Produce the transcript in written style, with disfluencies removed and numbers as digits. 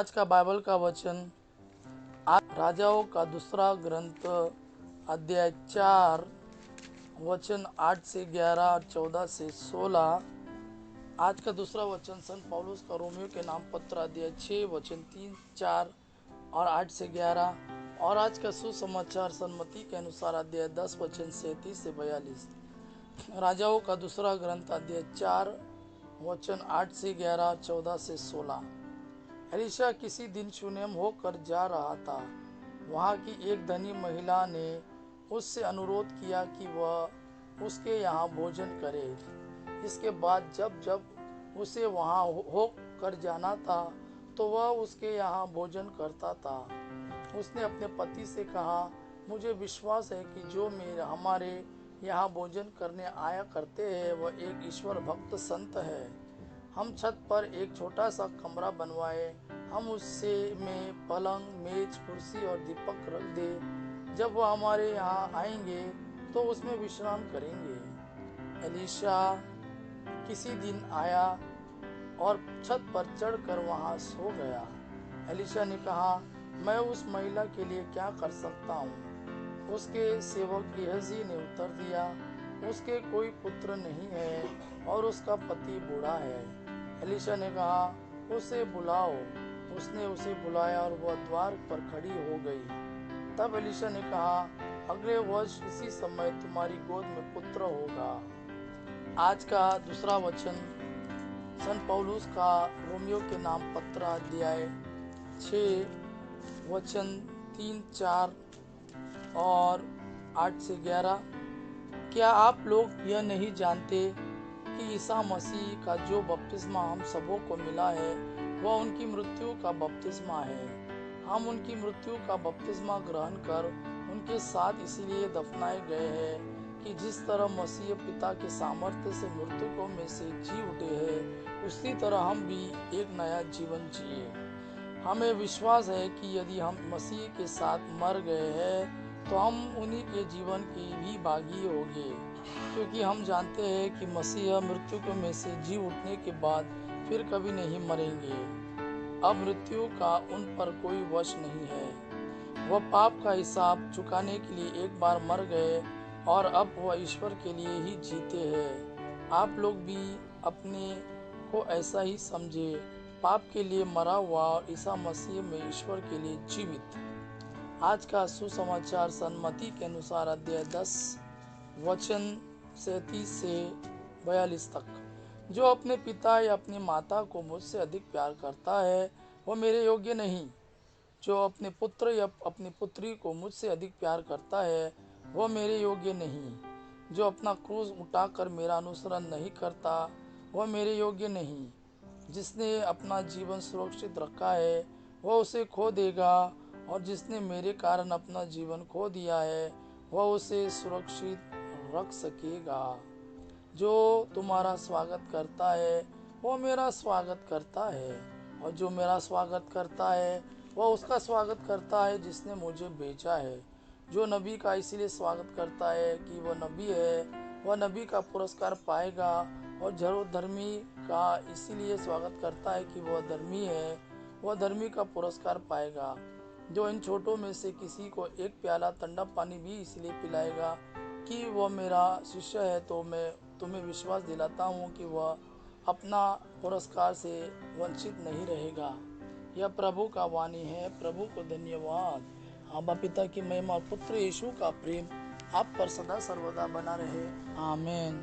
आज का बाइबल का वचन आज राजाओं का दूसरा ग्रंथ अध्याय 4 वचन 8 से 11 और 14 से 16। आज का दूसरा वचन संत पौलुस का रोमियो के नाम पत्र अध्याय 6 वचन 3, 4 और 8 से 11। और आज का सुसमाचार सन्मति के अनुसार अध्याय 10 वचन 37 से 42। राजाओं का दूसरा ग्रंथ अध्याय 4 वचन 8 से 11, 14 से 16। एलिशा किसी दिन शूनेम होकर जा रहा था। वहाँ की एक धनी महिला ने उससे अनुरोध किया कि वह उसके यहाँ भोजन करे। इसके बाद जब जब उसे वहाँ होकर जाना था तो वह उसके यहाँ भोजन करता था। उसने अपने पति से कहा, मुझे विश्वास है कि जो हमारे यहाँ भोजन करने आया करते हैं वह एक ईश्वर भक्त संत है। हम छत पर एक छोटा सा कमरा बनवाए, हम उससे में पलंग, मेज, कुर्सी और दीपक रख दे। जब वह हमारे यहाँ आएंगे तो उसमें विश्राम करेंगे। एलिशा किसी दिन आया और छत पर चढ़कर वहाँ सो गया। एलिशा ने कहा, मैं उस महिला के लिए क्या कर सकता हूँ? उसके सेवक गेहजी ने उत्तर दिया, उसके कोई पुत्र नहीं है और उसका पति बूढ़ा है। एलिशा ने कहा, उसे बुलाओ। उसने उसे बुलाया और वह द्वार पर खड़ी हो गई। तब एलिशा ने कहा, अगले वर्ष इसी समय तुम्हारी गोद में पुत्र होगा। आज का दूसरा वचन संत पौलुस का रोमियो के नाम पत्र अध्याय 6 वचन 3, 4 और 8 से 11। क्या आप लोग यह नहीं जानते कि ईसा मसीह का जो बपतिस्मा हम सबों को मिला है वह उनकी मृत्यु का बपतिस्मा है। हम उनकी मृत्यु का बपतिस्मा ग्रहण कर उनके साथ इसीलिए दफनाए गए हैं कि जिस तरह मसीह पिता के सामर्थ्य से मृतकों में से जी उठे हैं उसी तरह हम भी एक नया जीवन जिए। हमें विश्वास है कि यदि हम मसीह के साथ मर गए हैं तो हम उन्हीं के जीवन के भी भागी होंगे, क्योंकि हम जानते हैं कि मसीह मृत्यु में से जी उठने के बाद फिर कभी नहीं मरेंगे। अब मृत्यु का उन पर कोई वश नहीं है। वह पाप का हिसाब चुकाने के लिए एक बार मर गए और अब वह ईश्वर के लिए ही जीते हैं। आप लोग भी अपने को ऐसा ही समझे, पाप के लिए मरा हुआ और ईसा मसीह में ईश्वर के लिए जीवित। आज का सुसमाचार सन्मति के अनुसार अध्याय 10 वचन 37 से 42 तक। जो अपने पिता या अपनी माता को मुझसे अधिक प्यार करता है वह मेरे योग्य नहीं। जो अपने पुत्र या अपनी पुत्री को मुझसे अधिक प्यार करता है वह मेरे योग्य नहीं। जो अपना क्रूस उठाकर मेरा अनुसरण नहीं करता वह मेरे योग्य नहीं। जिसने अपना जीवन सुरक्षित रखा है वह उसे खो देगा, और जिसने मेरे कारण अपना जीवन खो दिया है वह उसे सुरक्षित रख सकेगा। जो तुम्हारा स्वागत करता है वह मेरा स्वागत करता है, और जो मेरा स्वागत करता है वह उसका स्वागत करता है जिसने मुझे भेजा है। जो नबी का इसीलिए स्वागत करता है कि वह नबी है वह नबी का पुरस्कार पाएगा, और जो धर्मी का इसीलिए स्वागत करता है कि वह धर्मी है वह धर्मी का पुरस्कार पाएगा। जो इन छोटों में से किसी को एक प्याला ठंडा पानी भी इसलिए पिलाएगा कि वह मेरा शिष्य है तो मैं तुम्हें विश्वास दिलाता हूँ कि वह अपना पुरस्कार से वंचित नहीं रहेगा। यह प्रभु का वाणी है। प्रभु को धन्यवाद। आबा पिता की महिमा और पुत्र यीशु का प्रेम आप पर सदा सर्वदा बना रहे। आमीन।